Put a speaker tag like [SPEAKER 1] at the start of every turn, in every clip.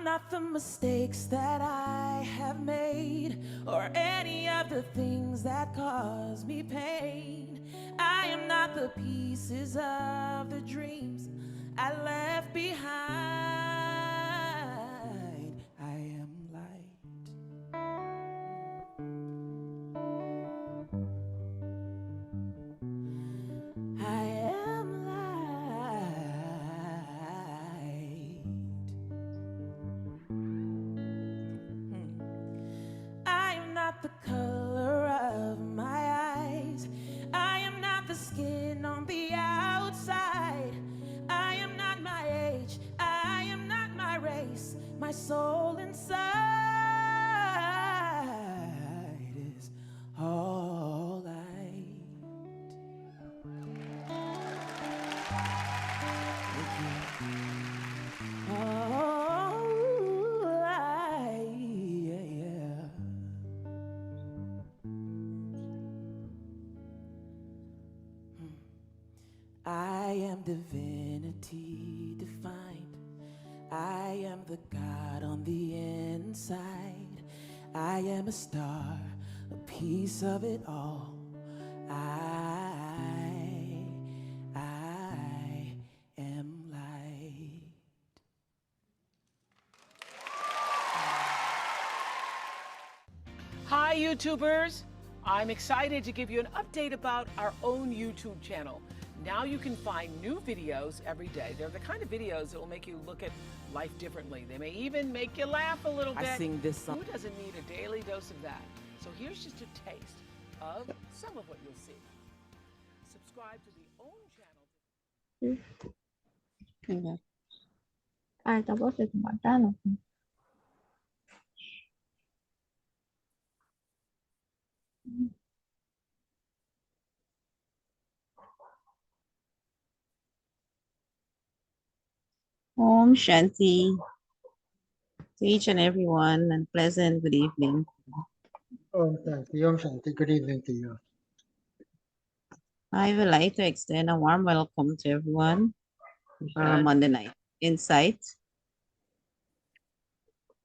[SPEAKER 1] not the mistakes that I have made, or any of the things that cause me pain. I am not the pieces of the dreams I left behind. I am light. I am light. I am not the color of my eyes. I am not the skin on the outside. I am not my age. I am not my race. My soul inside is all light. All light, yeah. I am divinity defined. I am the God on the inside. I am a star, a piece of it all. I am light.
[SPEAKER 2] Hi, YouTubers. I'm excited to give you an update about our own YouTube channel. Now you can find new videos every day. They're the kind of videos that will make you look at life differently. They may even make you laugh a little bit.
[SPEAKER 1] I sing this song.
[SPEAKER 2] Who doesn't need a daily dose of that? So here's just a taste of some of what you'll see. Subscribe to the own channel.
[SPEAKER 3] Quindi, alta voce tu guardano. Om Shanti to each and everyone, and pleasant good evening.
[SPEAKER 4] Om Shanti, Om Shanti. Good evening to you.
[SPEAKER 3] I would like to extend a warm welcome to everyone for our Monday night insight.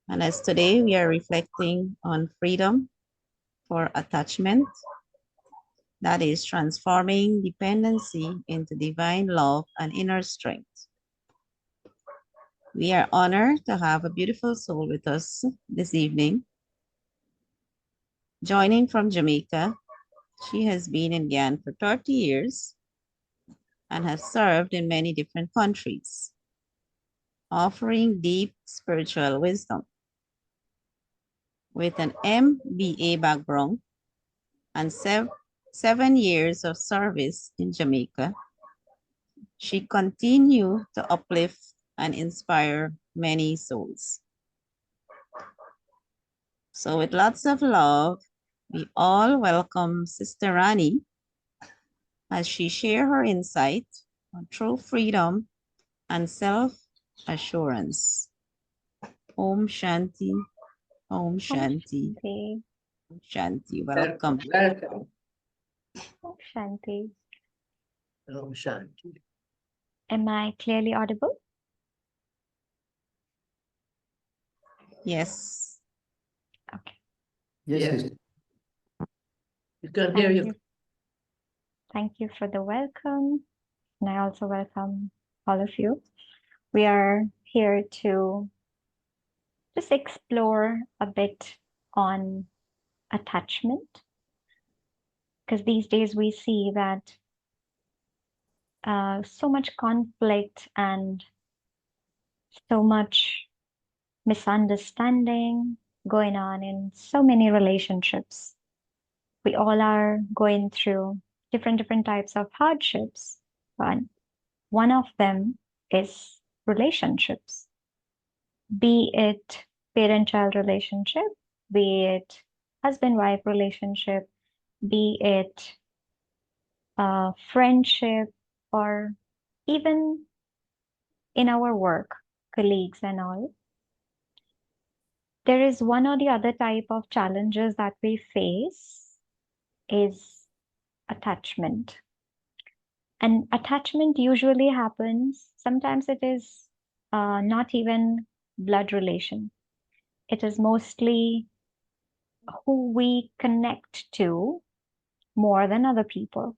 [SPEAKER 3] And as today we are reflecting on freedom for attachment, that is transforming dependency into divine love and inner strength. We are honored to have a beautiful soul with us this evening. Joining from Jamaica, she has been in Guyana for 30 years and has served in many different countries, offering deep spiritual wisdom. With an MBA background and 7 years of service in Jamaica, she continues to uplift and inspire many souls. So with lots of love, we all welcome Sister Rani as she shares her insight on true freedom and self-assurance. Om Shanti, Om Shanti, Om Shanti. Welcome.
[SPEAKER 4] Welcome.
[SPEAKER 5] Om Shanti.
[SPEAKER 4] Om Shanti.
[SPEAKER 5] Am I clearly audible?
[SPEAKER 3] Yes.
[SPEAKER 5] Okay.
[SPEAKER 4] Yes. We can hear you.
[SPEAKER 5] Thank you for the welcome. And I also welcome all of you. We are here to just explore a bit on attachment, because these days we see that so much conflict and so much misunderstanding going on in so many relationships. We all are going through different types of hardships, but one of them is relationships, be it parent-child relationship, be it husband-wife relationship, be it friendship, or even in our work, colleagues and all. There is one or the other type of challenges that we face is attachment. And attachment usually happens, sometimes it is not even blood relation. It is mostly who we connect to more than other people.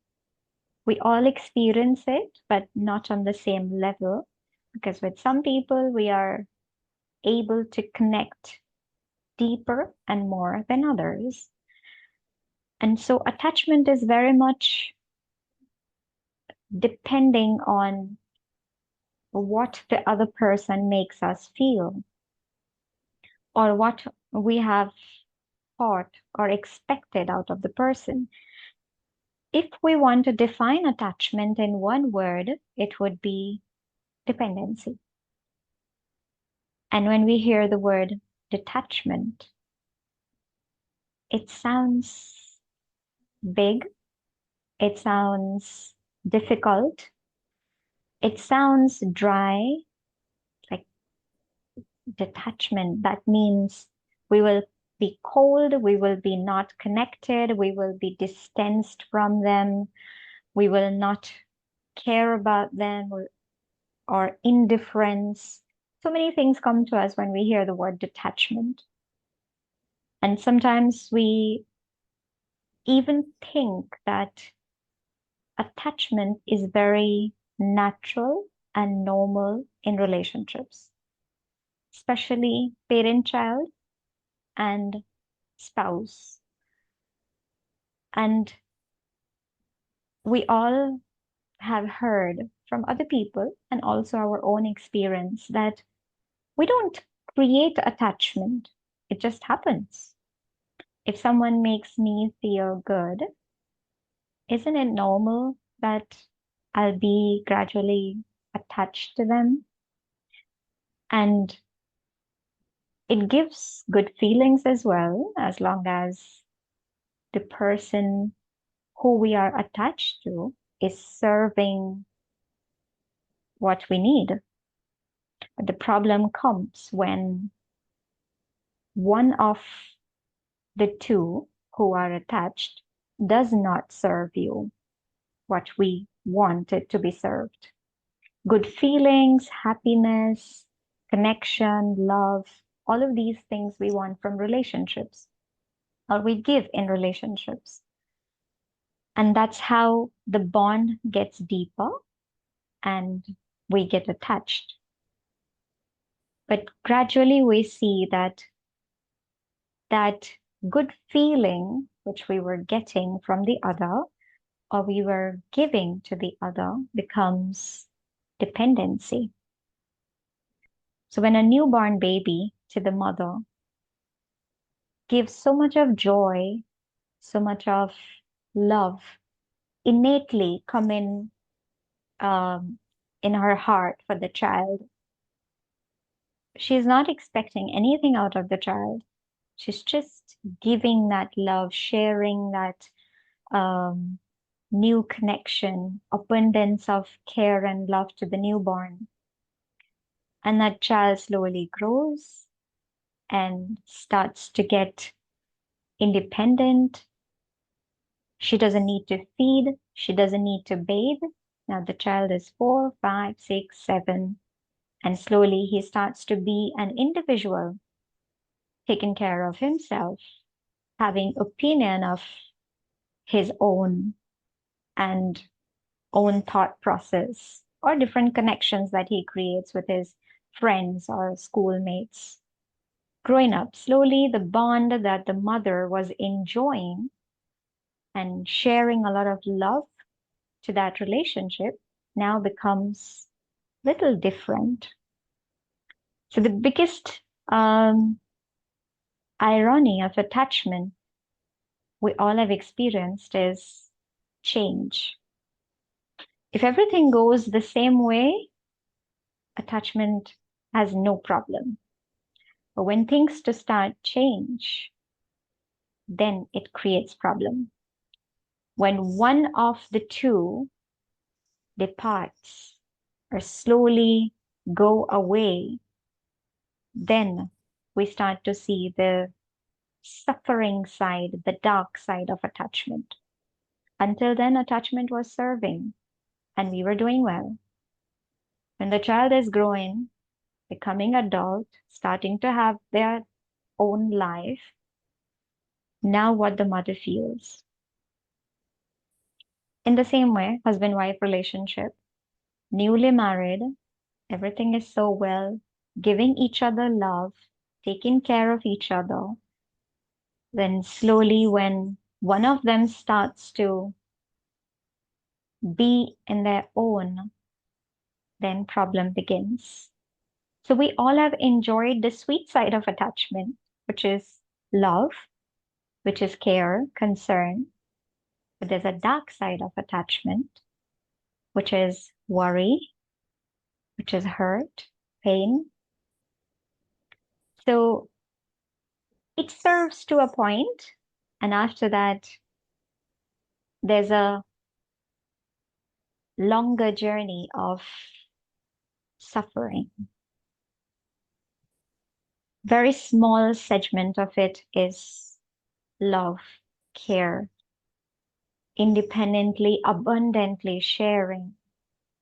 [SPEAKER 5] We all experience it, but not on the same level, because with some people, we are able to connect deeper and more than others. And so attachment is very much depending on what the other person makes us feel or what we have thought or expected out of the person. If we want to define attachment in one word, it would be dependency. And when we hear the word detachment, it sounds big, it sounds difficult, it sounds dry, like detachment. That means we will be cold, we will be not connected, we will be distanced from them, we will not care about them, or indifference. So many things come to us when we hear the word detachment. And sometimes we even think that attachment is very natural and normal in relationships, especially parent-child and spouse. And we all have heard from other people and also our own experience that we don't create attachment, it just happens. If someone makes me feel good, isn't it normal that I'll be gradually attached to them? And it gives good feelings as well, as long as the person who we are attached to is serving what we need. But the problem comes when one of the two who are attached does not serve you what we want it to be served. Good feelings, happiness, connection, love, all of these things we want from relationships or we give in relationships. And that's how the bond gets deeper and we get attached. But gradually we see that good feeling which we were getting from the other or we were giving to the other becomes dependency. So when a newborn baby to the mother gives so much of joy, so much of love innately come in her heart for the child, she's not expecting anything out of the child. She's just giving that love, sharing that new connection, abundance of care and love to the newborn. And that child slowly grows and starts to get independent. She doesn't need to feed. She doesn't need to bathe. Now the child is 4, 5, 6, 7, and slowly he starts to be an individual, taking care of himself, having opinion of his own and own thought process or different connections that he creates with his friends or schoolmates. Growing up, slowly the bond that the mother was enjoying and sharing a lot of love to that relationship now becomes little different. So the biggest irony of attachment we all have experienced is change. If everything goes the same way, attachment has no problem. But when things to start change, then it creates problem. When one of the two departs or slowly go away, then we start to see the suffering side, the dark side of attachment. Until then, attachment was serving and we were doing well. When the child is growing, becoming adult, starting to have their own life. Now, what the mother feels. In the same way, husband wife relationship, newly married, everything is so well, giving each other love, taking care of each other. Then, slowly, when one of them starts to be in their own, then problem begins. So we all have enjoyed the sweet side of attachment, which is love, which is care, concern. But there's a dark side of attachment, which is worry, which is hurt, pain. So it serves to a point, and after that, there's a longer journey of suffering. Very small segment of it is love, care, independently, abundantly sharing,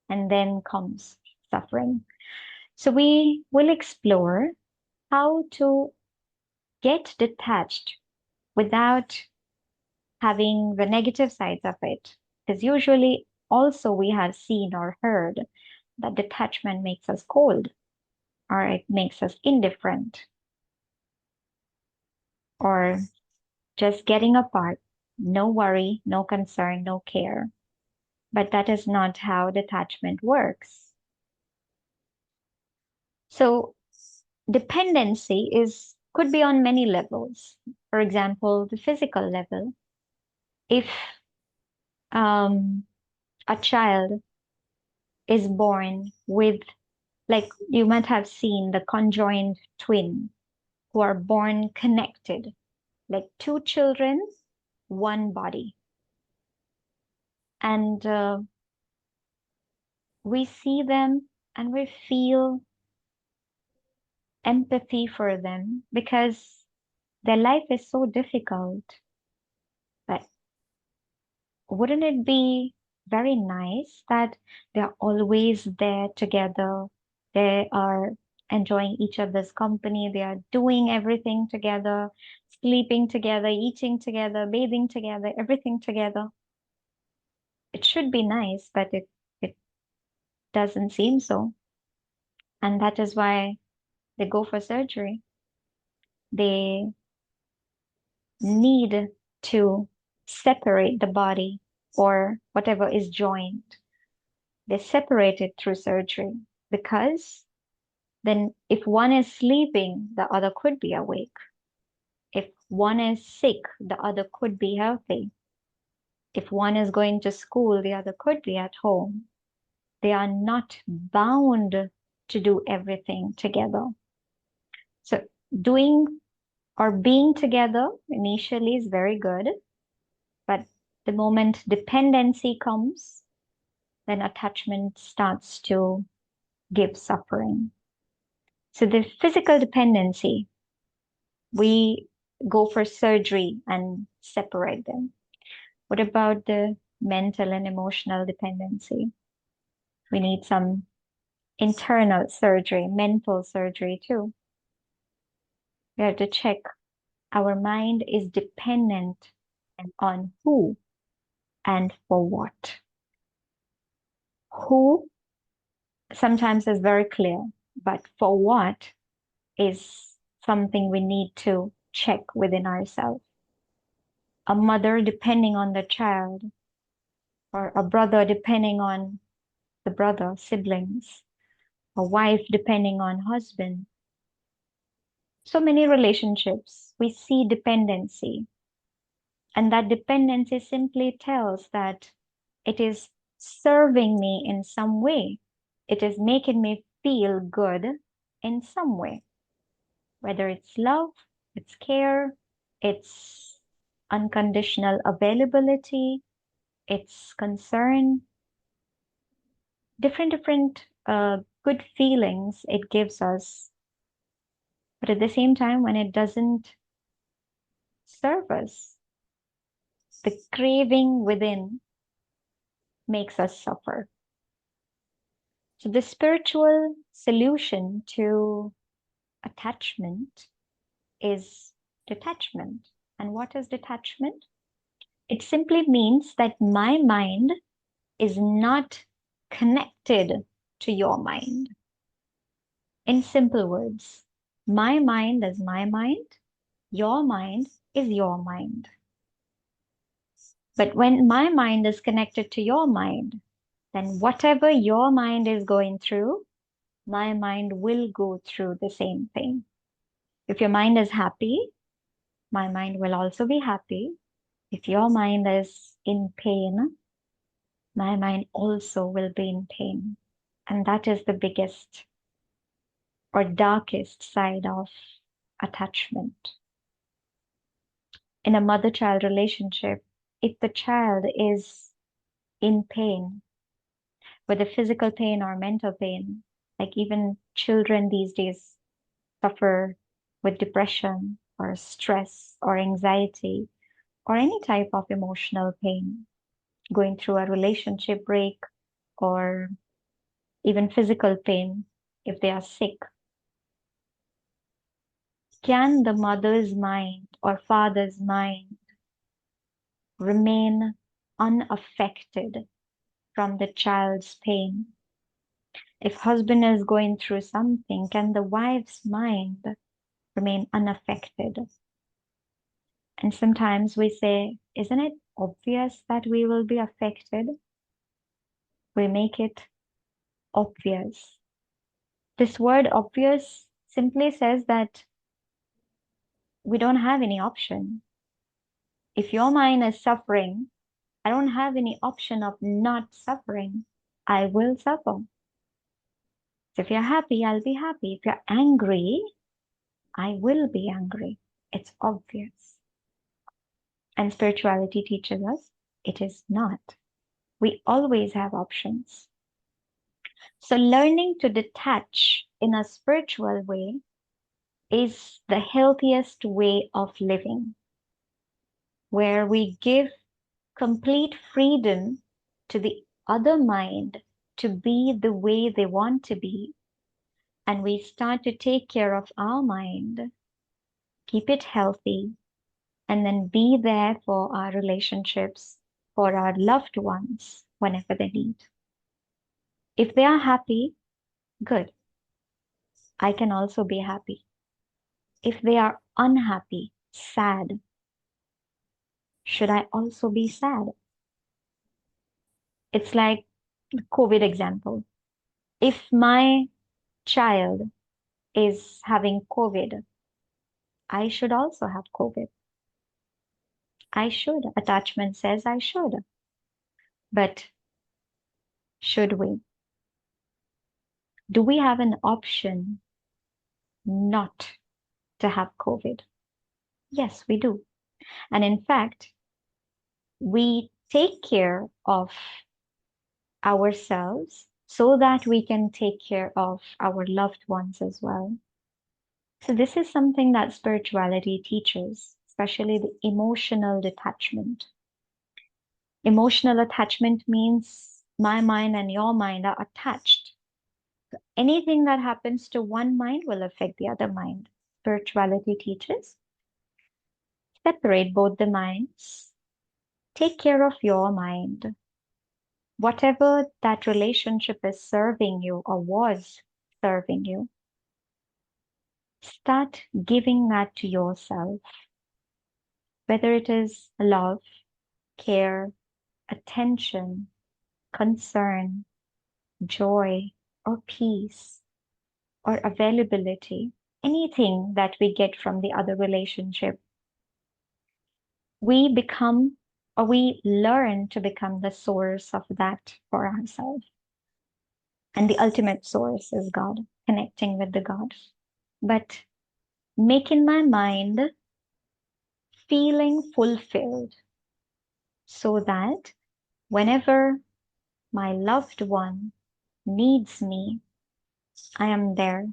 [SPEAKER 5] and then comes suffering. So we will explore how to get detached without having the negative sides of it. Because usually also we have seen or heard that detachment makes us cold or it makes us indifferent or just getting apart. No worry, no concern, no care. But that is not how detachment works. So dependency could be on many levels. For example, the physical level. If a child is born with, like you might have seen the conjoined twin who are born connected, like two children, one body. And we see them and we feel empathy for them because their life is so difficult. But wouldn't it be very nice that they're always there together? They are enjoying each other's company. They are doing everything together, sleeping together, eating together, bathing together, everything together. It should be nice, but it doesn't seem so. And that is why they go for surgery. They need to separate the body or whatever is joined. They separate it through surgery because then if one is sleeping, the other could be awake. If one is sick, the other could be healthy. If one is going to school, the other could be at home. They are not bound to do everything together. So doing or being together initially is very good, but the moment dependency comes, then attachment starts to give suffering. So the physical dependency, we go for surgery and separate them. What about the mental and emotional dependency? We need some internal surgery, mental surgery too. We have to check our mind is dependent on who and for what. Who sometimes is very clear, but for what is something we need to check within ourselves. A mother depending on the child, or a brother depending on the brother, siblings, a wife depending on husband. So many relationships, we see dependency. And that dependency simply tells that it is serving me in some way. It is making me feel good in some way, whether it's love, it's care, it's unconditional availability, it's concern, different good feelings it gives us. But at the same time, when it doesn't serve us, the craving within makes us suffer. So the spiritual solution to attachment is detachment. And what is detachment? It simply means that my mind is not connected to your mind. In simple words, my mind is my mind, your mind is your mind. But when my mind is connected to your mind, then whatever your mind is going through, my mind will go through the same thing. If your mind is happy, my mind will also be happy. If your mind is in pain, my mind also will be in pain. And that is the biggest or darkest side of attachment. In a mother-child relationship, if the child is in pain, whether physical pain or mental pain, like even children these days suffer with depression or stress or anxiety or any type of emotional pain, going through a relationship break or even physical pain if they are sick. Can the mother's mind or father's mind remain unaffected from the child's pain? If husband is going through something, can the wife's mind remain unaffected? And sometimes we say, isn't it obvious that we will be affected? We make it obvious. This word obvious simply says that we don't have any option. If your mind is suffering, I don't have any option of not suffering. I will suffer. So if you're happy, I'll be happy. If you're angry, I will be angry. It's obvious. And spirituality teaches us it is not. We always have options. So learning to detach in a spiritual way is the healthiest way of living, where we give complete freedom to the other mind to be the way they want to be. And we start to take care of our mind, keep it healthy, and then be there for our relationships, for our loved ones whenever they need. If they are happy, good. I can also be happy. If they are unhappy, sad, should I also be sad? It's like the COVID example. If my child is having COVID, I should also have COVID. I should. Attachment says I should. But should we? Do we have an option not to have COVID? Yes, we do. And in fact, we take care of ourselves so that we can take care of our loved ones as well. So, this is something that spirituality teaches, especially the emotional detachment. Emotional attachment means my mind and your mind are attached. Anything that happens to one mind will affect the other mind. Spirituality teaches separate both the minds, take care of your mind. Whatever that relationship is serving you or was serving you, start giving that to yourself. Whether it is love, care, attention, concern, joy, or peace, or availability, anything that we get from the other relationship, we become or we learn to become the source of that for ourselves. And the ultimate source is God, connecting with the God. But making my mind feeling fulfilled so that whenever my loved one needs me, I am there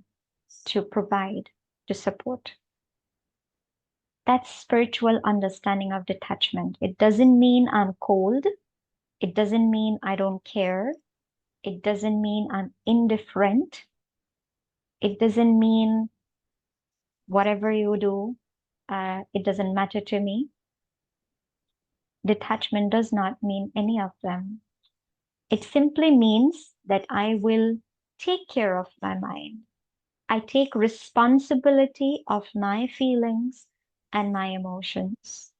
[SPEAKER 5] to provide, to support. That's spiritual understanding of detachment. It doesn't mean I'm cold. It doesn't mean I don't care. It doesn't mean I'm indifferent. It doesn't mean whatever you do, it doesn't matter to me. Detachment does not mean any of them. It simply means that I will take care of my mind. I take responsibility of my feelings and my emotions.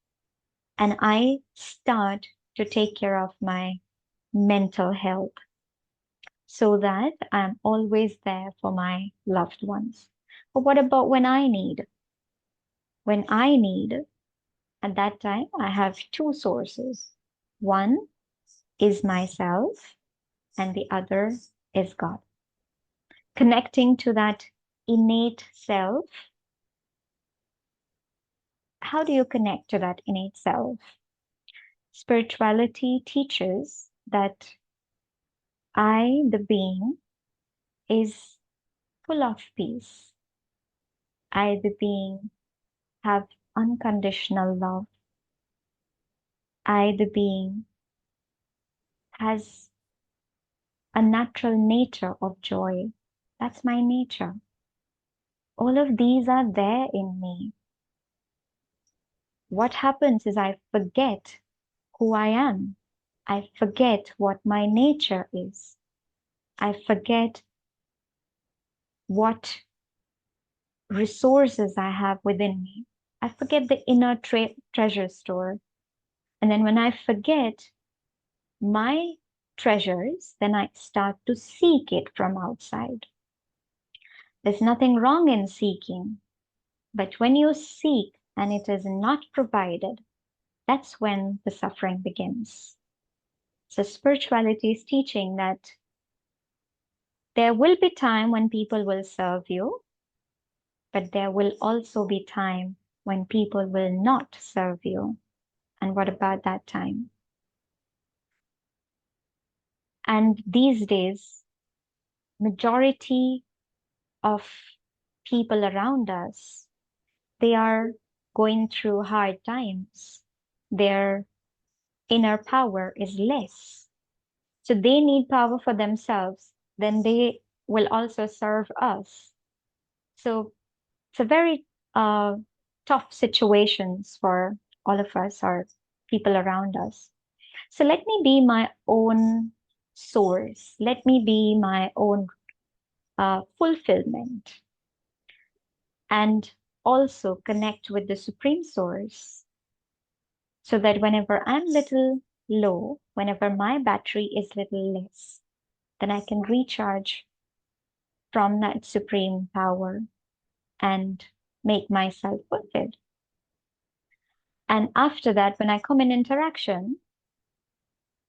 [SPEAKER 5] And I start to take care of my mental health so that I'm always there for my loved ones. But what about when I need? When I need, at that time, I have two sources. One is myself, and the other is God. Connecting to that innate self. How do you connect to that innate self? Spirituality teaches that I, the being, is full of peace. I, the being, have unconditional love. I, the being, has a natural nature of joy. That's my nature. All of these are there in me. What happens is I forget who I am. I forget what my nature is. I forget what resources I have within me. I forget the inner treasure store. And then when I forget my treasures, then I start to seek it from outside. There's nothing wrong in seeking, but when you seek and it is not provided, that's when the suffering begins. So spirituality is teaching that there will be time when people will serve you, but there will also be time when people will not serve you. And what about that time? And these days, majority of people around us, they are going through hard times. Their inner power is less. So they need power for themselves. Then they will also serve us. So it's a very tough situations for all of us or people around us. So let me be my own source. Let me be my own fulfillment and also connect with the Supreme Source so that whenever I'm little low, whenever my battery is little less, then I can recharge from that supreme power and make myself fulfilled. And after that, when I come in interaction,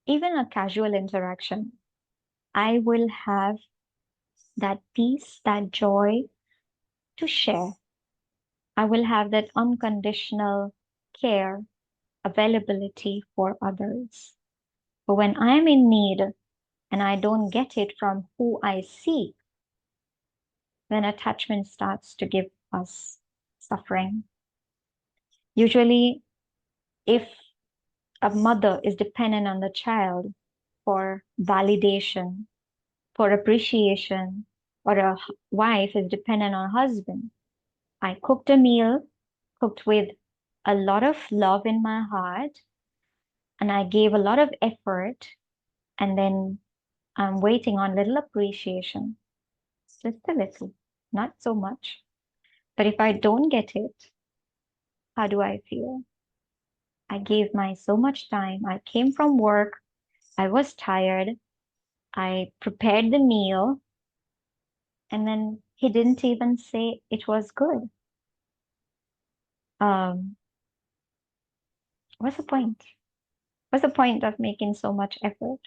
[SPEAKER 5] even a casual interaction, I will have that peace, that joy to share. I will have that unconditional care, availability for others. But when I'm in need and I don't get it from who I seek, then attachment starts to give us suffering. Usually, if a mother is dependent on the child for validation, for appreciation, or a wife is dependent on her husband, I cooked a meal, cooked with a lot of love in my heart, and I gave a lot of effort, and then I'm waiting on little appreciation, just a little, not so much. But if I don't get it, how do I feel? I gave my so much time. I came from work. I was tired. I prepared the meal, and then he didn't even say it was good. Um, what's the point? What's the point of making so much effort?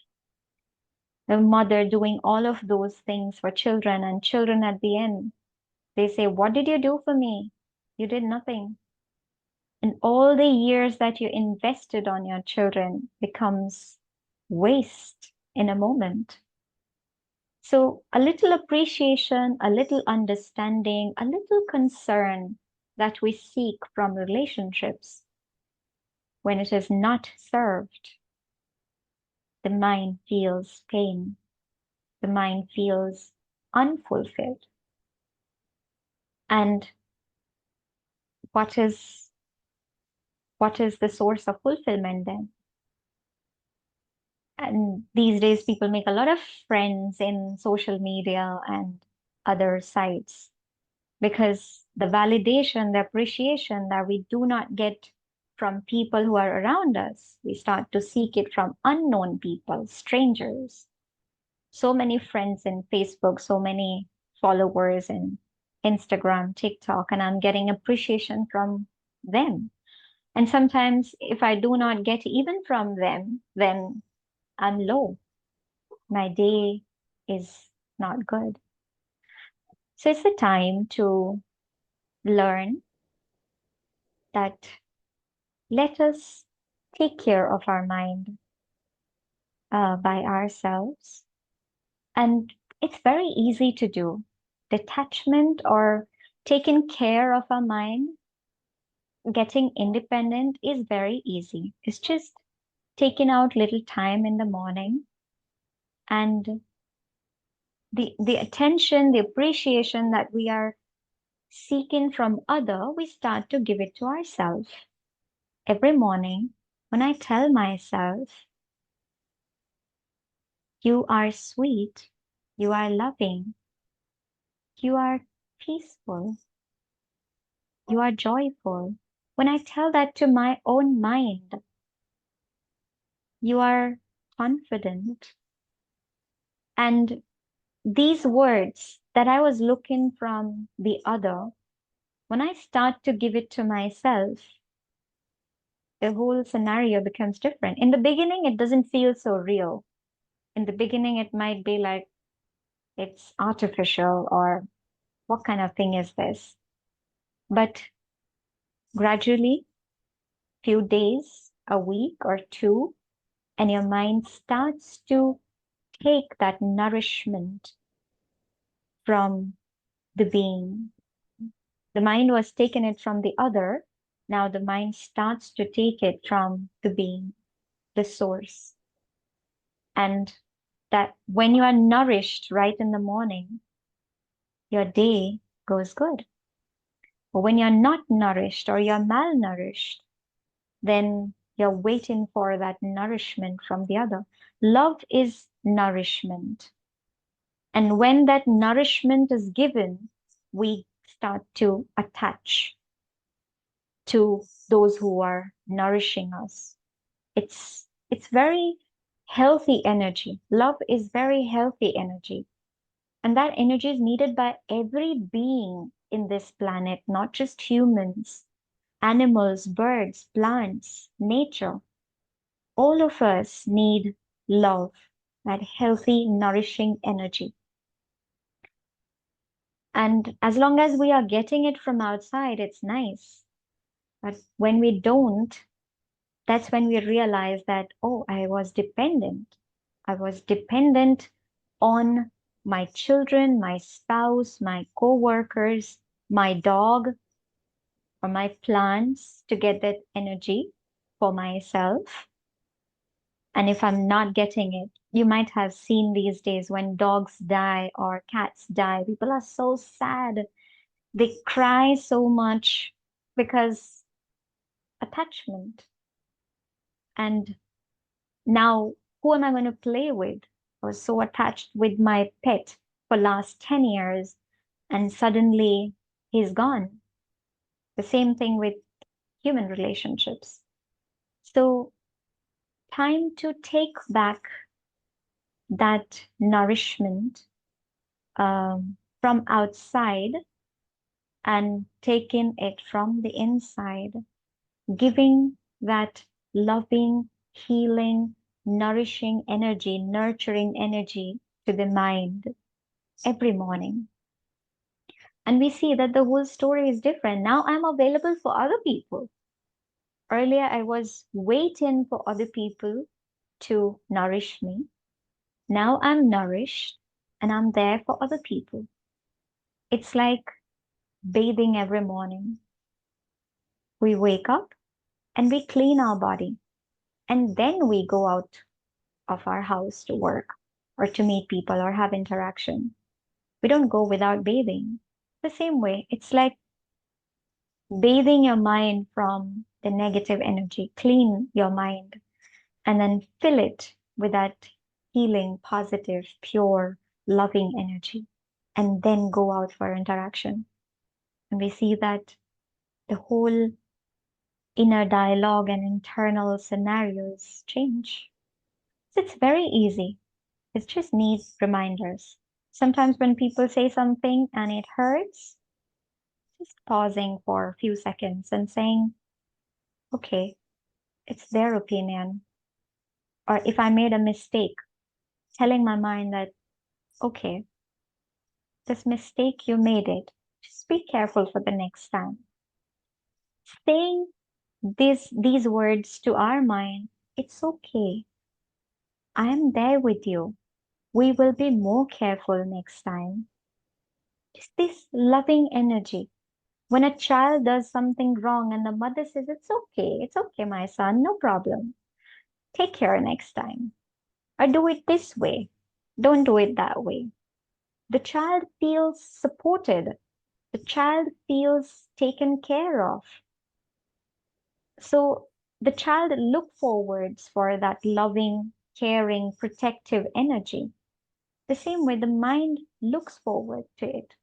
[SPEAKER 5] The mother doing all of those things for children, and children at the end, they say, "What did you do for me? You did nothing." And all the years that you invested on your children becomes waste in a moment. So a little appreciation, a little understanding, a little concern that we seek from relationships, when it is not served, the mind feels pain. the mind feels unfulfilled. And what is the source of fulfillment then? And these days, people make a lot of friends in social media and other sites because the validation, the appreciation that we do not get from people who are around us, we start to seek it from unknown people, strangers. So many friends in Facebook, so many followers in Instagram, TikTok, and I'm getting appreciation from them. And sometimes if I do not get even from them, then I'm low. My day is not good. So it's the time to learn that let us take care of our mind by ourselves. And it's very easy to do. Detachment or taking care of our mind, getting independent is very easy. It's just taking out little time in the morning and the attention, the appreciation that we are seeking from other, we start to give it to ourselves. Every morning, when I tell myself, you are sweet, you are loving, you are peaceful, you are joyful. When I tell that to my own mind, you are confident. And these words that I was looking from the other, when I start to give it to myself, the whole scenario becomes different. In the beginning, it doesn't feel so real. In the beginning, it might be like it's artificial or what kind of thing is this? But gradually, few days, a week or two, and your mind starts to take that nourishment from the being. The mind was taking it from the other. Now the mind starts to take it from the being, the source. And that when you are nourished right in the morning, your day goes good. But when you're not nourished or you're malnourished, then you're waiting for that nourishment from the other. Love is nourishment. And when that nourishment is given, we start to attach to those who are nourishing us. It's very healthy energy. Love is very healthy energy. And that energy is needed by every being in this planet, not just humans, animals, birds, plants, nature. All of us need love, that healthy, nourishing energy. And as long as we are getting it from outside, it's nice. But when we don't, that's when we realize that, oh, I was dependent. I was dependent on my children, my spouse, my co-workers, my dog, or my plants to get that energy for myself. And if I'm not getting it, you might have seen these days when dogs die or cats die, people are so sad. They cry so much because attachment. And now, who am I going to play with? I was so attached with my pet for last 10 years, and suddenly he's gone. The same thing with human relationships. So, time to take back that nourishment from outside and taking it from the inside, giving that loving, healing, nourishing energy, nurturing energy to the mind every morning. And we see that the whole story is different. Now I'm available for other people. Earlier, I was waiting for other people to nourish me. Now I'm nourished and I'm there for other people. It's like bathing every morning. We wake up and we clean our body, and then we go out of our house to work or to meet people or have interaction. We don't go without bathing. The same way, it's like bathing your mind from the negative energy, clean your mind, and then fill it with that healing, positive, pure, loving energy, and then go out for interaction. And we see that the whole inner dialogue and internal scenarios change. So it's very easy. It just needs reminders. Sometimes when people say something and it hurts, just pausing for a few seconds and saying, okay, it's their opinion. Or if I made a mistake, telling my mind that, okay, this mistake, you made it. Just be careful for the next time. Saying these words to our mind, it's okay. I am there with you. We will be more careful next time. Just this loving energy. When a child does something wrong and the mother says, it's okay, my son, no problem. Take care next time. Or do it this way. Don't do it that way. The child feels supported. The child feels taken care of. So the child look forwards for that loving, caring, protective energy. The same way the mind looks forward to it.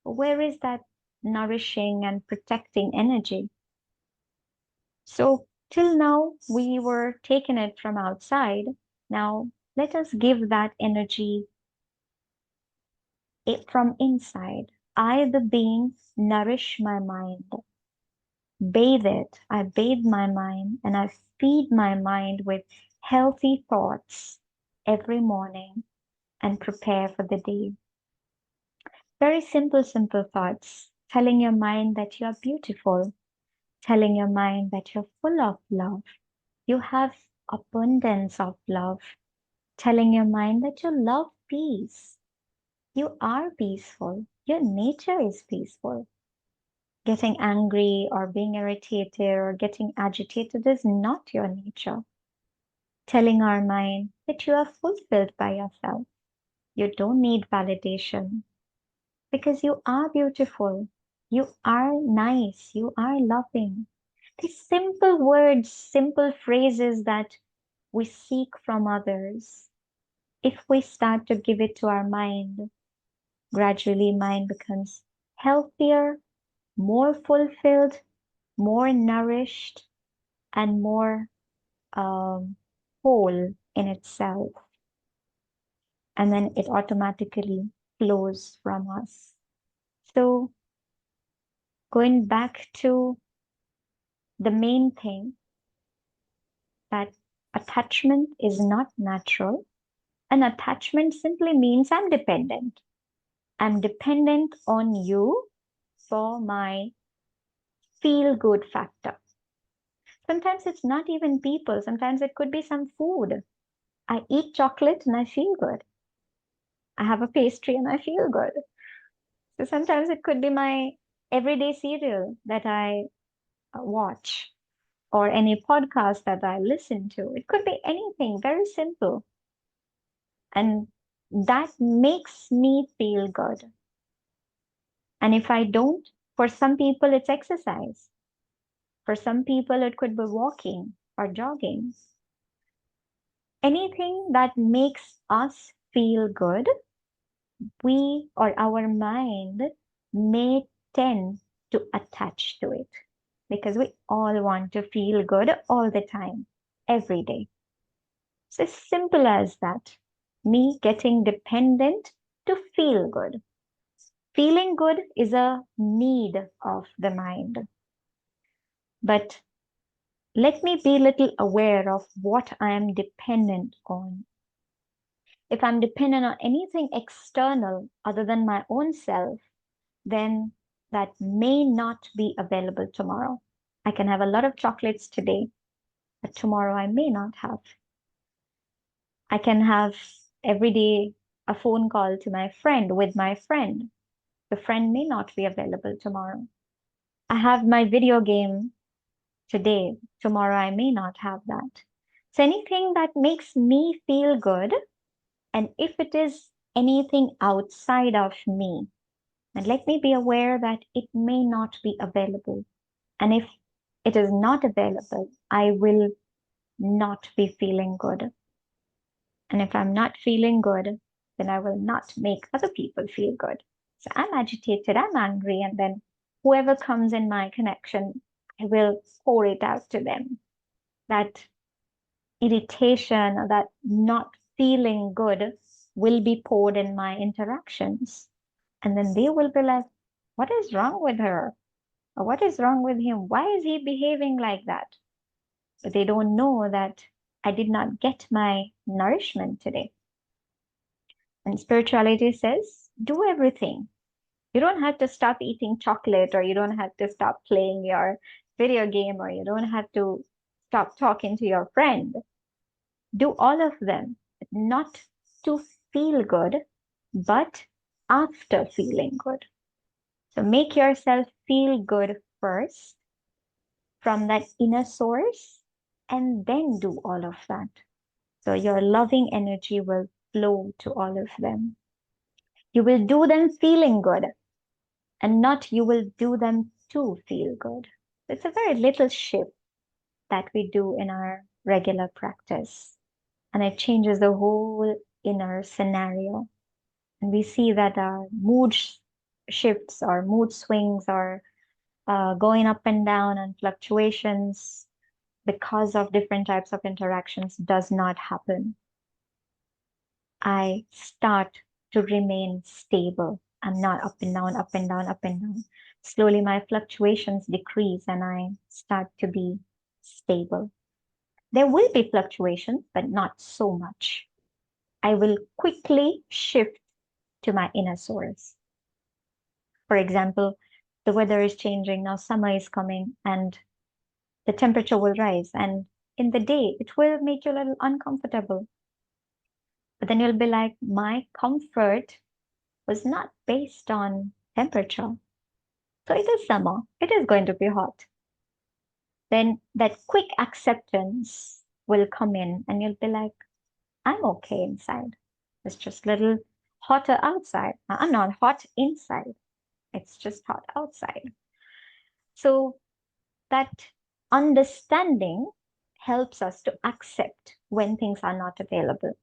[SPEAKER 5] Where is that nourishing and protecting energy? So till now, we were taking it from outside. Now, let us give that energy from inside. I, the being, nourish my mind, bathe it. I bathe my mind and I feed my mind with healthy thoughts every morning and prepare for the day. Very simple, simple thoughts, telling your mind that you are beautiful, telling your mind that you're full of love. You have abundance of love, telling your mind that you love peace. You are peaceful. Your nature is peaceful. Getting angry or being irritated or getting agitated is not your nature. Telling our mind that you are fulfilled by yourself. You don't need validation because you are beautiful. You are nice. You are loving. These simple words, simple phrases that we seek from others. If we start to give it to our mind, gradually mind becomes healthier, more fulfilled, more nourished, and more whole in itself. And then it automatically flows from us. So, going back to the main thing, that attachment is not natural. An attachment simply means I'm dependent. I'm dependent on you for my feel good factor. Sometimes it's not even people, sometimes it could be some food. I eat chocolate and I feel good. I have a pastry and I feel good. So sometimes it could be my everyday cereal that I watch or any podcast that I listen to. It could be anything very simple. And that makes me feel good. And if I don't, for some people, it's exercise. For some people, it could be walking or jogging. Anything that makes us feel good, we or our mind may tend to attach to it because we all want to feel good all the time, every day. It's as simple as that. Me getting dependent to feel good. Feeling good is a need of the mind. But let me be a little aware of what I am dependent on. If I'm dependent on anything external other than my own self, then that may not be available tomorrow. I can have a lot of chocolates today, but tomorrow I may not have. I can have every day a phone call to my friend with my friend. The friend may not be available tomorrow. I have my video game today. Tomorrow I may not have that. So anything that makes me feel good, And if it is anything outside of me, then let me be aware that it may not be available. And if it is not available, I will not be feeling good. And if I'm not feeling good, then I will not make other people feel good. So I'm agitated, I'm angry, and then whoever comes in my connection, I will pour it out to them. That irritation or that not feeling good will be poured in my interactions. And then they will be like, what is wrong with her? Or what is wrong with him? Why is he behaving like that? But they don't know that I did not get my nourishment today. And spirituality says, do everything. You don't have to stop eating chocolate, or you don't have to stop playing your video game, or you don't have to stop talking to your friend. Do all of them, not to feel good, but after feeling good. So make yourself feel good first from that inner source, and then do all of that. So your loving energy will flow to all of them. You will do them feeling good, and not you will do them to feel good. It's a very little shift that we do in our regular practice, and it changes the whole inner scenario. And we see that our shifts or mood swings or going up and down and fluctuations because of different types of interactions does not happen. I start to remain stable. I'm not up and down, up and down, up and down. Slowly my fluctuations decrease and I start to be stable. There will be fluctuations, but not so much. I will quickly shift to my inner source. For example, the weather is changing now, summer is coming, and the temperature will rise. And in the day, it will make you a little uncomfortable. But then you'll be like, my comfort was not based on temperature. So it is summer, it is going to be hot. Then that quick acceptance will come in, and you'll be like, I'm okay inside. It's just a little hotter outside. I'm not hot inside. It's just hot outside. So that understanding helps us to accept when things are not available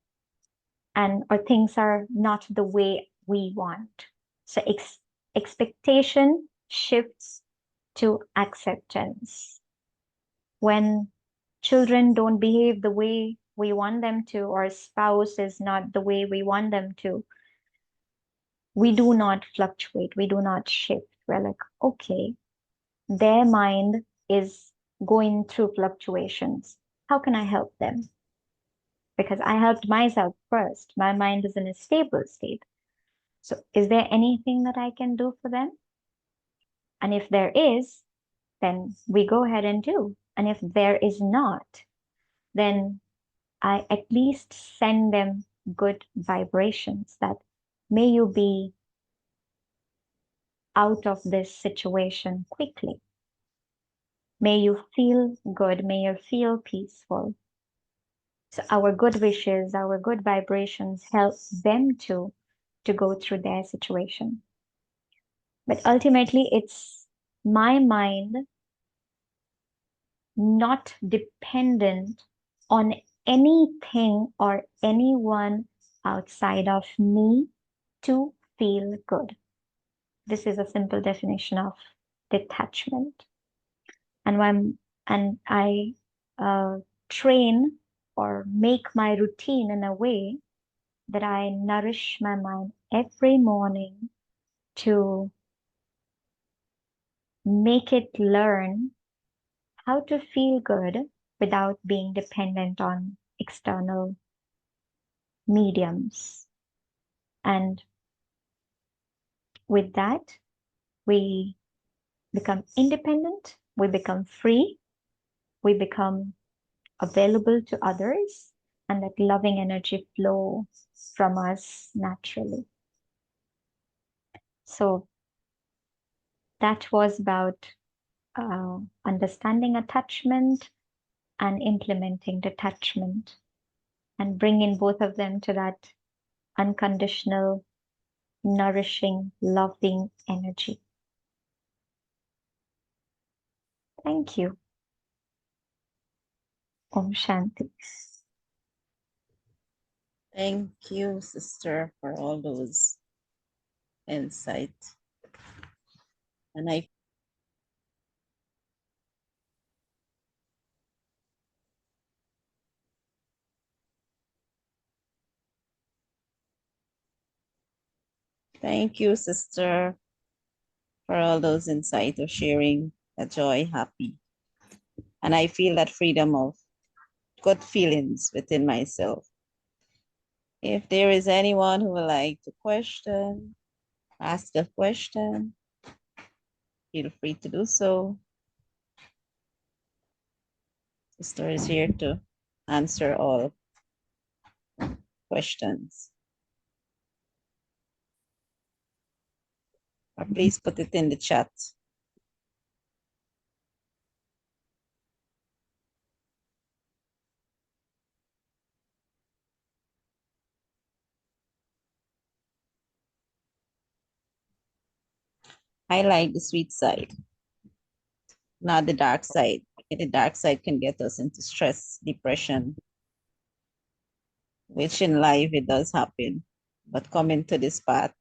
[SPEAKER 5] and or things are not the way we want. So expectation shifts to acceptance. When children don't behave the way we want them to, or spouse is not the way we want them to, we do not fluctuate, we do not shift. We're like, okay, their mind is going through fluctuations. How can I help them? Because I helped myself first. My mind is in a stable state. So is there anything that I can do for them? And if there is, then we go ahead and do. And if there is not, then I at least send them good vibrations that may you be out of this situation quickly. May you feel good. May you feel peaceful. So our good wishes, our good vibrations help them to go through their situation. But ultimately, it's my mind not dependent on anything or anyone outside of me to feel good. This is a simple definition of detachment. And I train or make my routine in a way that I nourish my mind every morning to make it learn how to feel good without being dependent on external mediums. And with that, we become independent, we become free, we become available to others, and that loving energy flows from us naturally. So that was about understanding attachment and implementing detachment and bringing both of them to that unconditional, nourishing, loving energy. Thank you. Om Shanti.
[SPEAKER 3] Thank you, sister, for all those insights. And I thank you, sister, for all those insights of sharing a joy, happy. And I feel that freedom of good feelings within myself. If there is anyone who would like to question, ask a question, feel free to do so. Sister is here to answer all questions. Or please put it in the chat. I like the sweet side, not the dark side. The dark side can get us into stress, depression, which in life it does happen. But coming to this path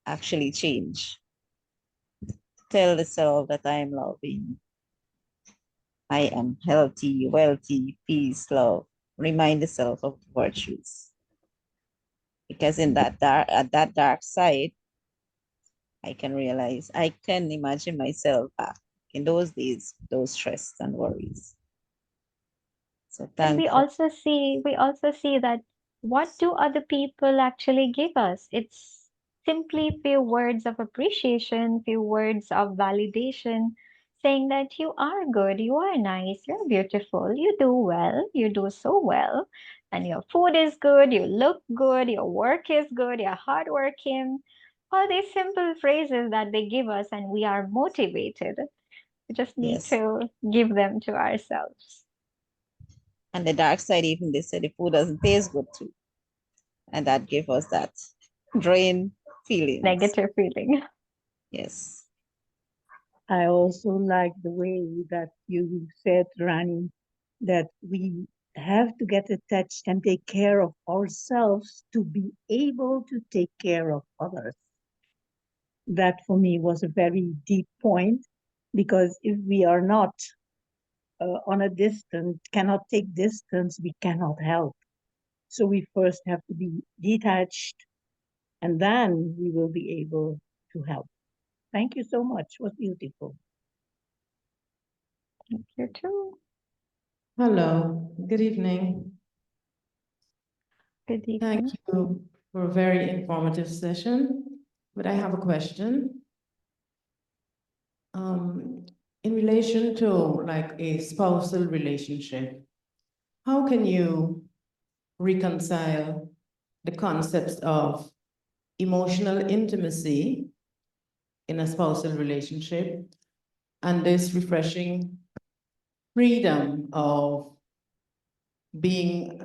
[SPEAKER 3] actually change. Tell the self that I am loving. I am healthy, wealthy, peace, love. Remind the self of the virtues. Because in that at that dark side, I can realize I can imagine myself back in those days, those stress and worries. So
[SPEAKER 5] And we
[SPEAKER 3] thankful.
[SPEAKER 5] also see that what do other people actually give us? It's simply few words of appreciation, few words of validation, saying that you are good, you are nice, you're beautiful, you do well, you do so well, and your food is good, you look good, your work is good, you're hardworking. All these simple phrases that they give us, and we are motivated. We just need
[SPEAKER 3] Yes.
[SPEAKER 5] to give them to ourselves.
[SPEAKER 3] And the dark side, even they say the food doesn't taste good too. And that gave us that drain feelings.
[SPEAKER 5] Negative feeling.
[SPEAKER 3] Yes.
[SPEAKER 6] I also like the way that you said, Rani, that we have to get attached and take care of ourselves to be able to take care of others. That for me was a very deep point, because if we are not on a distance, cannot take distance, we cannot help. So we first have to be detached, and then we will be able to help. Thank you so much. It was beautiful.
[SPEAKER 5] Thank you too.
[SPEAKER 7] Hello, good evening.
[SPEAKER 5] Good evening.
[SPEAKER 7] Thank you for a very informative session. But I have a question. In relation to like a spousal relationship, how can you reconcile the concepts of emotional intimacy in a spousal relationship and this refreshing freedom of being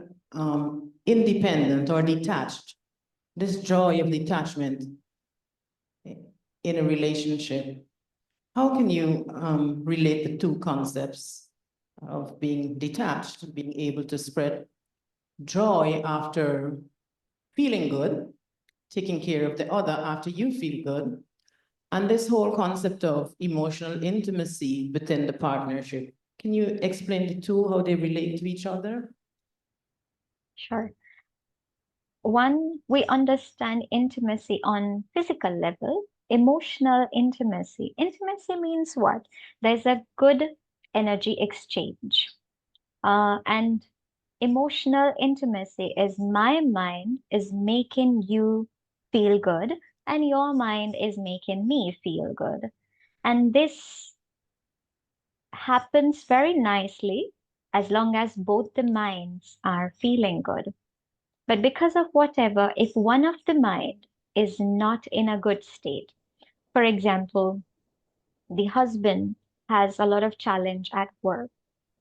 [SPEAKER 7] independent or detached, this joy of detachment in a relationship? How can you relate the two concepts of being detached, being able to spread joy after feeling good, taking care of the other after you feel good, and this whole concept of emotional intimacy within the partnership? Can you explain the two, how they relate to each other?
[SPEAKER 5] Sure. One, we understand intimacy on physical level. Emotional intimacy. Intimacy means what? There's a good energy exchange. And emotional intimacy is my mind is making you feel good, and your mind is making me feel good. And this happens very nicely as long as both the minds are feeling good. But because of whatever, if one of the mind is not in a good state, for example, the husband has a lot of challenge at work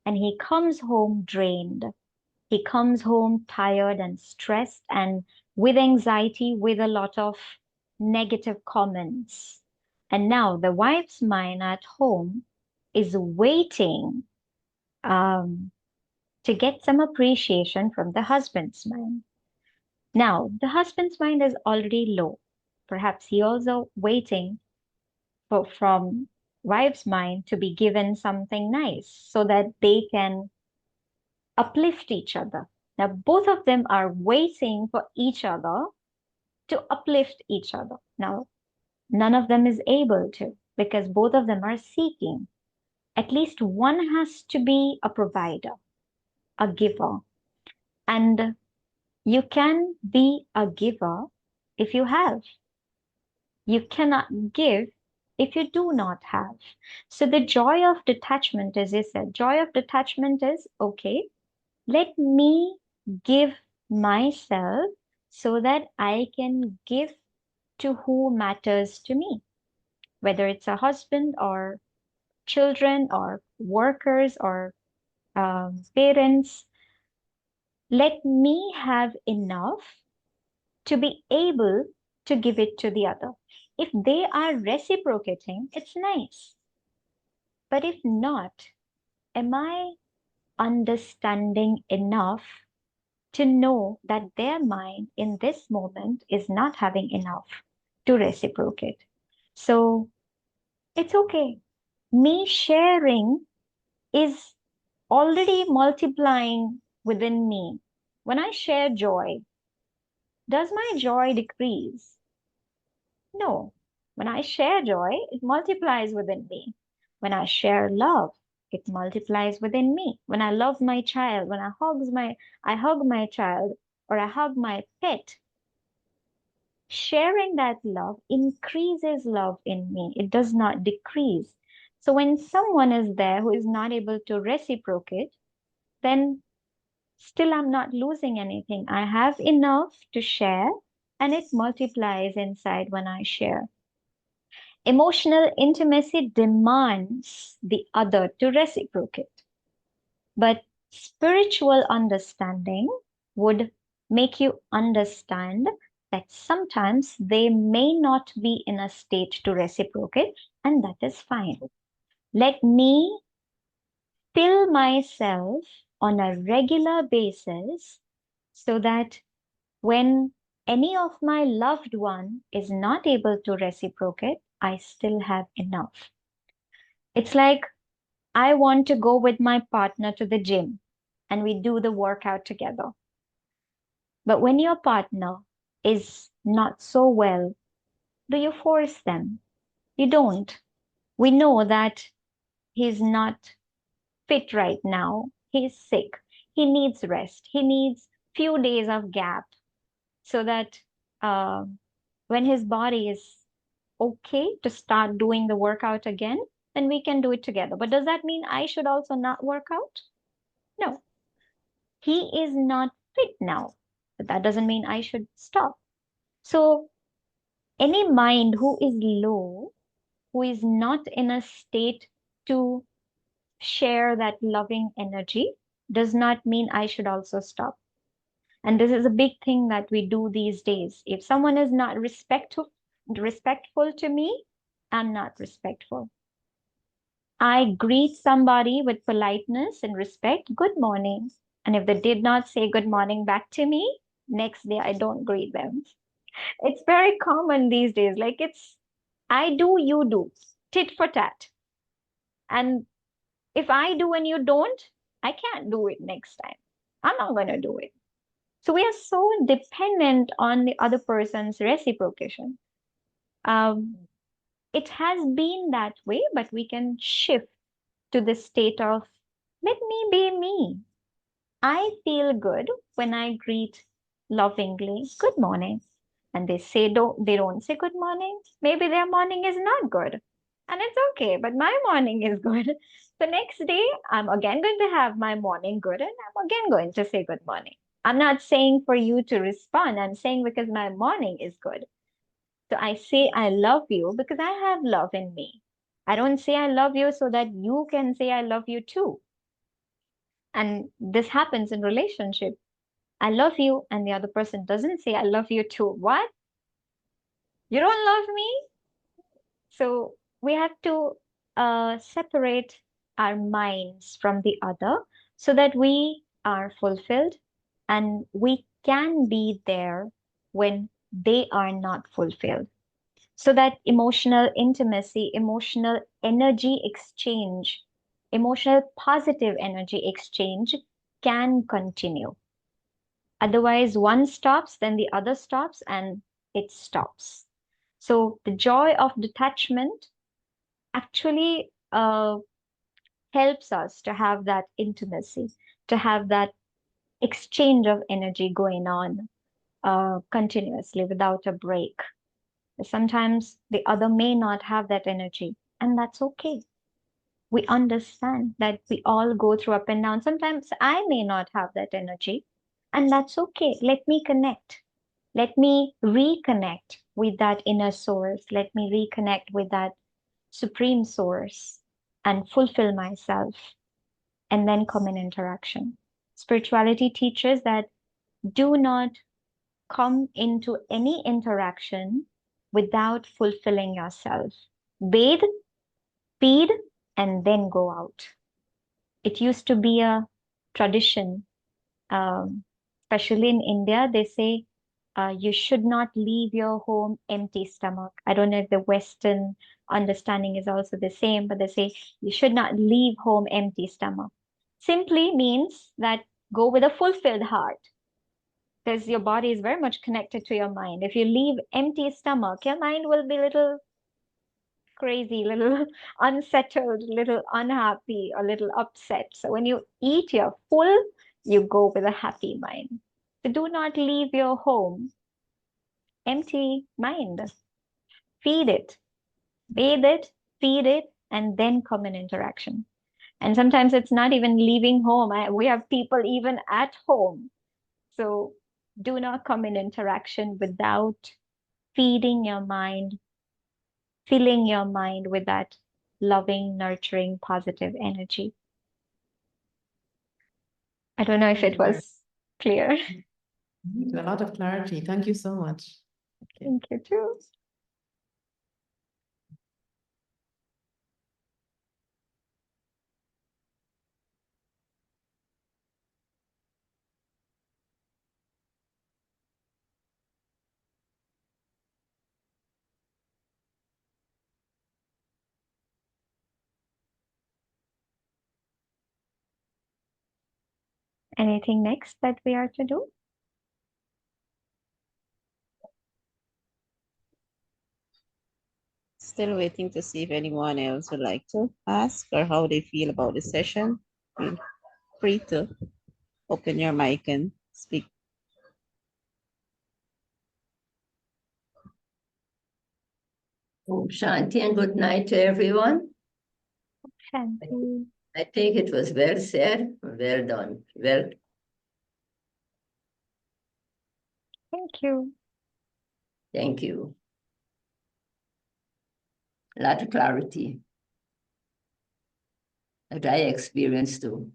[SPEAKER 5] and he comes home drained. He comes home tired and stressed and with anxiety, with a lot of negative comments. And now the wife's mind at home is waiting to get some appreciation from the husband's mind. Now, the husband's mind is already low. Perhaps he also waiting from wife's mind to be given something nice so that they can uplift each other. Now, both of them are waiting for each other to uplift each other. Now, none of them is able to because both of them are seeking. At least one has to be a provider, a giver. And you can be a giver if you have. You cannot give if you do not have. So the joy of detachment, as you said, joy of detachment is okay, let me give myself so that I can give to who matters to me, whether it's a husband or children or workers or parents. Let me have enough to be able to give it to the other. If they are reciprocating, it's nice. But if not, am I understanding enough to know that their mind in this moment is not having enough to reciprocate? So it's okay. Me sharing is already multiplying within me. When I share joy, does my joy decrease? No. When I share joy, it multiplies within me. When I share love, it multiplies within me. When I love my child, when I hug my child or I hug my pet, sharing that love increases love in me. It does not decrease. So when someone is there who is not able to reciprocate, then still I'm not losing anything. I have enough to share and it multiplies inside when I share. Emotional intimacy demands the other to reciprocate, but spiritual understanding would make you understand that sometimes they may not be in a state to reciprocate, and that is fine. Let me fill myself on a regular basis so that when any of my loved one is not able to reciprocate, I still have enough. It's like I want to go with my partner to the gym and we do the workout together. But when your partner is not so well, do you force them? You don't. We know that he's not fit right now. He's sick. He needs rest. He needs few days of gap so that uh, when his body is okay to start doing the workout again, then we can do it together. But does that mean I should also not work out? No, he is not fit now. But that doesn't mean I should stop. So any mind who is low, who is not in a state to share that loving energy, does not mean I should also stop. And this is a big thing that we do these days. If someone is not respectful to me, I'm not respectful. I greet somebody with politeness and respect, good morning. And if they did not say good morning back to me, next day I don't greet them. It's very common these days. Like it's I do, you do, tit for tat. And if I do and you don't, I can't do it next time. I'm not going to do it. So we are so dependent on the other person's reciprocation. It has been that way, but we can shift to the state of let me be me. I feel good when I greet lovingly, good morning. And they don't say good morning. Maybe their morning is not good. And it's okay, but my morning is good. The next day, I'm again going to have my morning good and I'm again going to say good morning. I'm not saying for you to respond. I'm saying because my morning is good. So I say I love you because I have love in me. I don't say I love you so that you can say I love you too. And this happens in relationship. I love you, and the other person doesn't say, I love you too. What? You don't love me? So we have to separate our minds from the other so that we are fulfilled and we can be there when they are not fulfilled. So that emotional intimacy, emotional energy exchange, emotional positive energy exchange can continue. Otherwise, one stops, then the other stops, and it stops. So the joy of detachment actually helps us to have that intimacy, to have that exchange of energy going on continuously without a break. Sometimes the other may not have that energy, and that's okay. We understand that we all go through up and down. Sometimes I may not have that energy, and that's okay. Let me connect. Let me reconnect with that inner source. Let me reconnect with that supreme source and fulfill myself and then come in interaction. Spirituality teaches that do not come into any interaction without fulfilling yourself. Bathe, feed, and then go out. It used to be a tradition, especially in India. They say you should not leave your home empty stomach. I don't know if the Western understanding is also the same, but they say you should not leave home empty stomach. Simply means that go with a fulfilled heart because your body is very much connected to your mind. If you leave empty stomach, your mind will be little crazy, little unsettled, little unhappy, a little upset. So when you eat, you're full, you go with a happy mind. So do not leave your home empty mind. Feed it, bathe it, feed it, and then come in interaction. And sometimes it's not even leaving home. We have people even at home. So do not come in interaction without feeding your mind, filling your mind with that loving, nurturing, positive energy. I don't know if it was clear.
[SPEAKER 7] A lot of clarity. Thank you so much. Okay.
[SPEAKER 5] Thank you too. Anything next that we are to do?
[SPEAKER 3] Still waiting to see if anyone else would like to ask or how they feel about the session. Feel free to open your mic and speak.
[SPEAKER 8] Om Shanti and good night to everyone.
[SPEAKER 5] Shanti.
[SPEAKER 8] I think it was well said, well done. Well,
[SPEAKER 5] Thank you.
[SPEAKER 8] thank you. A lot of clarity that I experienced too.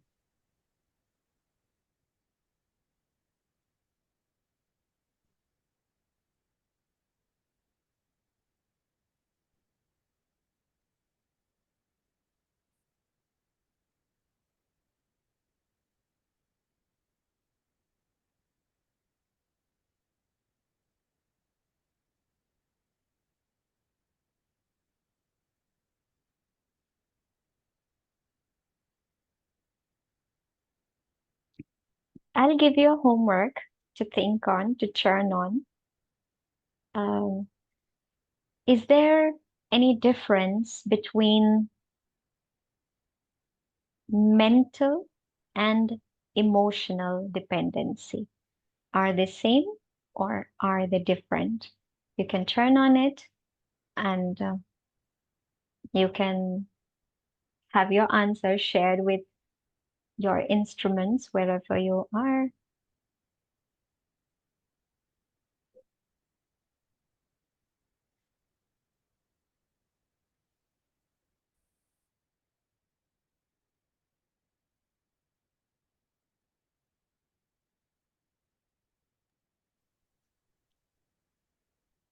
[SPEAKER 5] I'll give you a homework to think on, to churn on. Um, is there any difference between mental and emotional dependency? Are they same or are they different? You can turn on it and you can have your answer shared with your instruments wherever you are.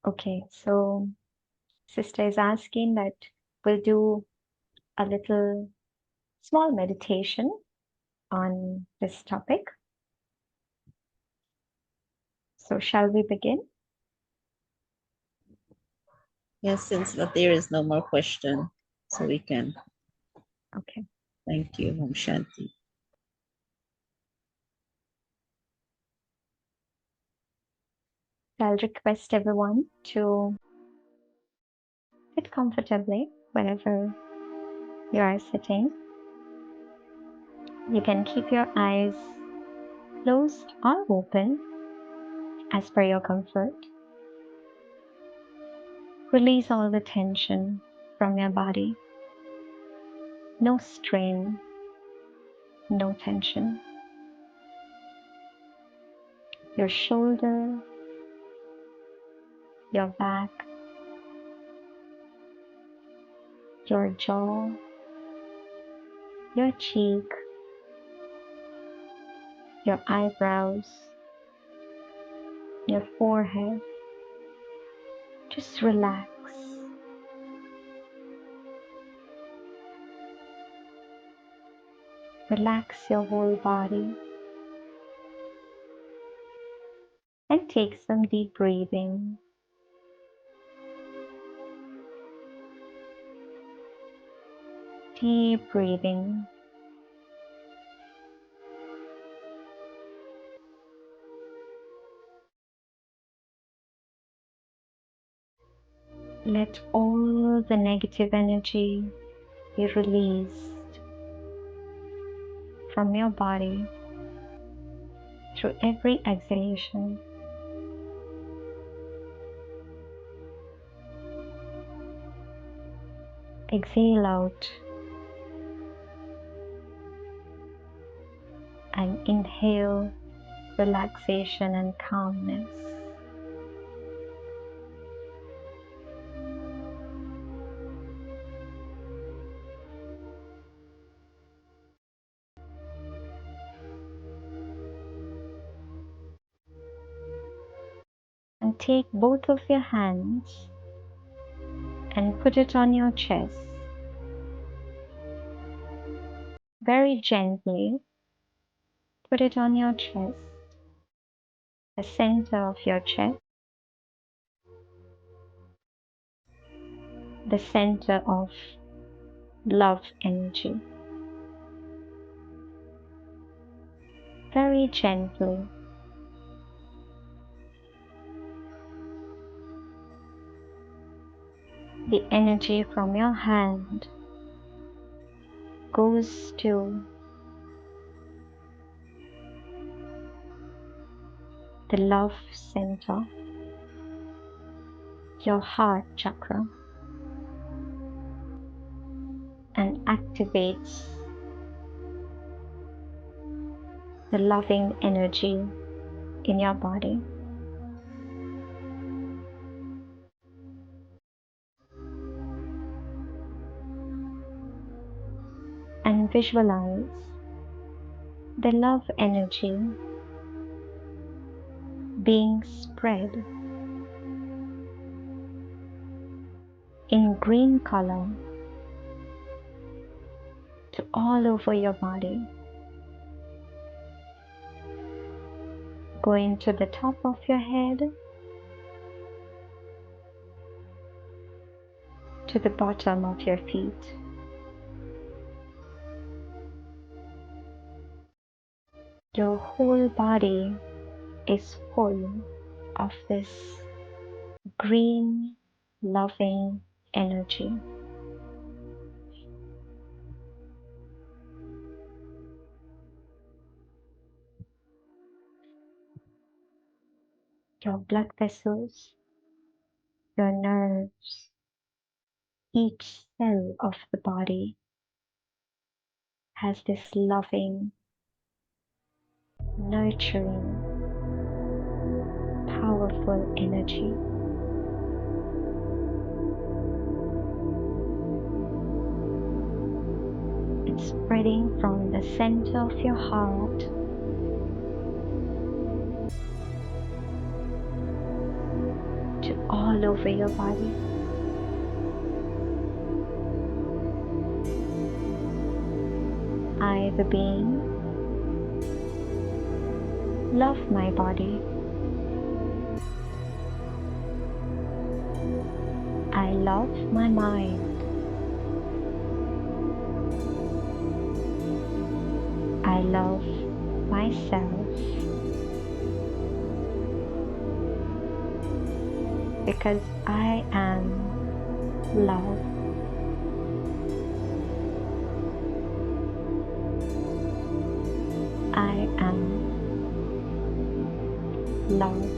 [SPEAKER 5] Okay, so sister is asking that we'll do a little small meditation on this topic. So shall we begin?
[SPEAKER 3] Yes, since that there is no more question, so we can.
[SPEAKER 5] Okay.
[SPEAKER 3] Thank you, Om Shanti.
[SPEAKER 5] I'll request everyone to sit comfortably wherever you are sitting. You can keep your eyes closed or open as per your comfort. Release all the tension from your body. No strain, no tension. Your shoulder, your back, your jaw, your cheek, your eyebrows, your forehead. Just relax. Relax your whole body and take some deep breathing. Deep breathing. Let all the negative energy be released from your body through every exhalation. Exhale out and inhale relaxation and calmness. And take both of your hands and put it on your chest. Very gently put it on your chest, the center of your chest, the center of love energy. Very gently. The energy from your hand goes to the love center, your heart chakra, and activates the loving energy in your body. And visualize the love energy being spread in green color to all over your body, going to the top of your head, to the bottom of your feet. Your whole body is full of this green, loving energy. Your blood vessels, your nerves, each cell of the body has this loving, nurturing, powerful energy. It's spreading from the center of your heart to all all over your body. I, the being, love my body. I love my mind. I love myself because I am love. I am love.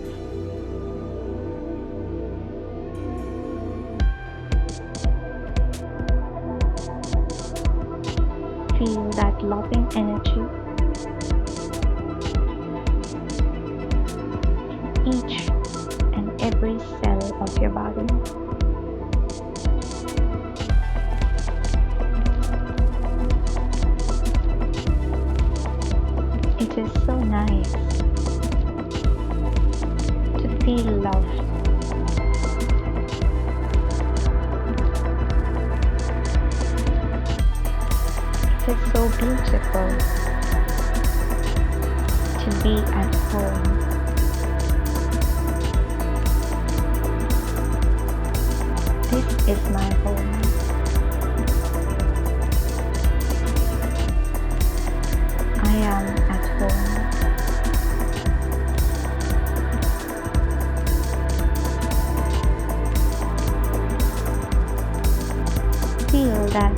[SPEAKER 5] Feel that loving energy in each and every cell of your body. It is so nice to feel loved. It is so beautiful to be at home. This is my home. I am at home. Feel that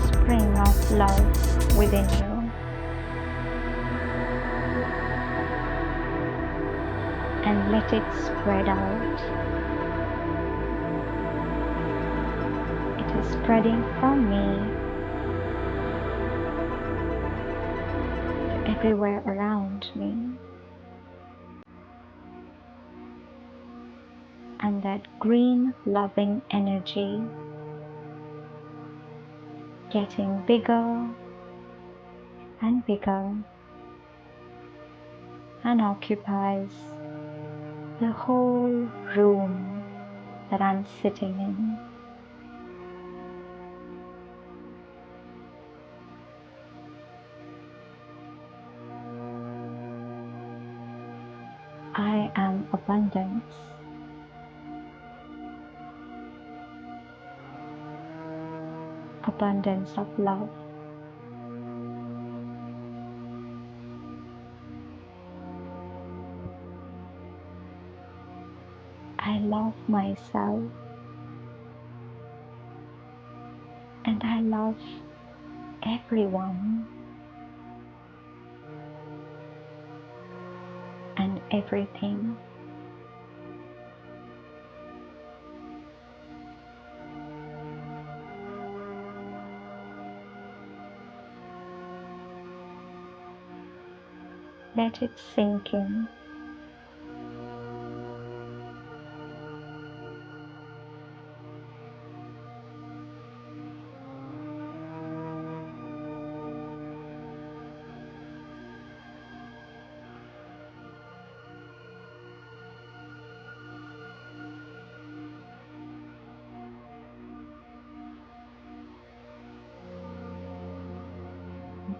[SPEAKER 5] spring of love within you and let it spread out. It is spreading from me to everywhere around me. And that green loving energy getting bigger and bigger and occupies the whole room that I'm sitting in. I am abundance. Abundance of love. I love myself and I love everyone and everything. Let it sink in.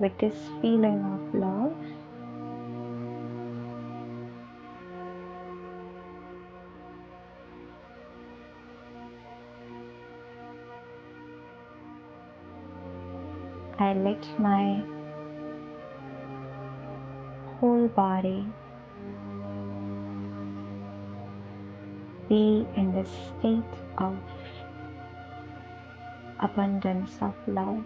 [SPEAKER 5] With this feeling of love, I let my whole body be in the state of abundance of love.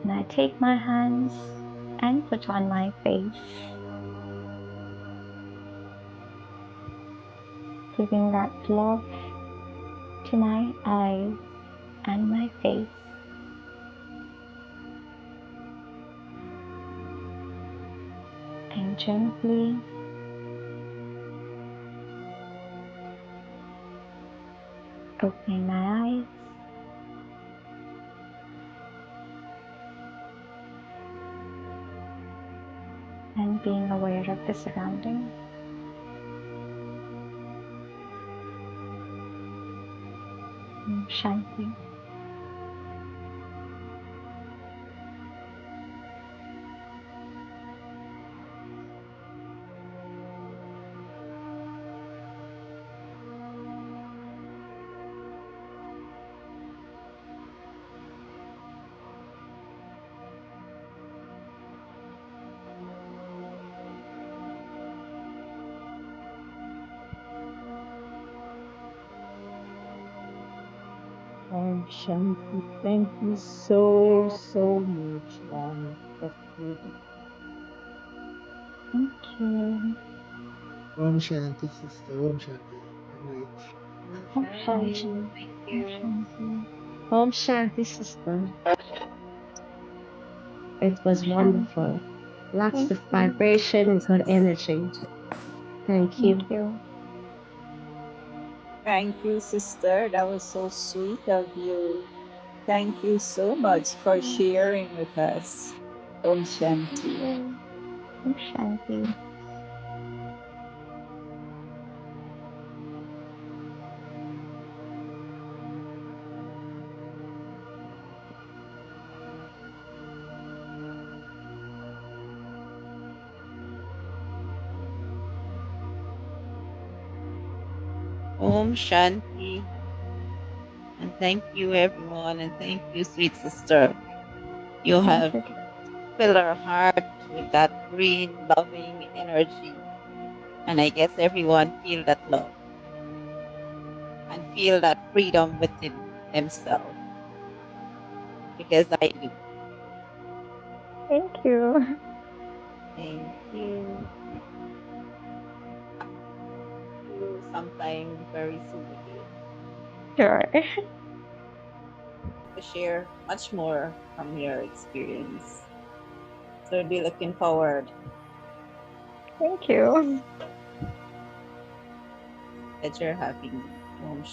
[SPEAKER 5] And I take my hands and put on my face, giving that love to my eyes and my face. And gently Opening my eyes. And being aware of the surroundings. Shanti.
[SPEAKER 6] Shanti, thank you so, so much, Rani. That's beautiful.
[SPEAKER 5] Thank you.
[SPEAKER 4] Om Shanti, sister. Om Shanti. Good night.
[SPEAKER 5] Om
[SPEAKER 6] Om
[SPEAKER 5] Shanti.
[SPEAKER 6] Shanti.
[SPEAKER 3] Thank
[SPEAKER 5] Om
[SPEAKER 3] you.
[SPEAKER 5] Shanti.
[SPEAKER 6] Om Shanti, sister. It
[SPEAKER 5] Om
[SPEAKER 6] was
[SPEAKER 5] Shanti.
[SPEAKER 6] wonderful. Lots
[SPEAKER 5] Thank
[SPEAKER 6] of
[SPEAKER 5] you.
[SPEAKER 6] vibration and good energy. Thank
[SPEAKER 5] Thank
[SPEAKER 6] you.
[SPEAKER 5] you.
[SPEAKER 9] Thank you, sister. That was so sweet of you. Thank you so much for sharing with us. Om
[SPEAKER 5] Thank
[SPEAKER 9] Shanti.
[SPEAKER 5] you. Om Shanti.
[SPEAKER 3] Om Shanti. And thank you, everyone. And thank you, sweet sister. You
[SPEAKER 5] Thank
[SPEAKER 3] have
[SPEAKER 5] you.
[SPEAKER 3] filled our heart with that green, loving energy. And I guess everyone feel that love and feel that freedom within themselves. Because I do.
[SPEAKER 5] Thank you.
[SPEAKER 3] Thank you. See you sometime very soon again
[SPEAKER 5] Sure.
[SPEAKER 3] to share much more from your experience. So I'll be looking forward.
[SPEAKER 5] Thank you.
[SPEAKER 3] Pleasure having you. Om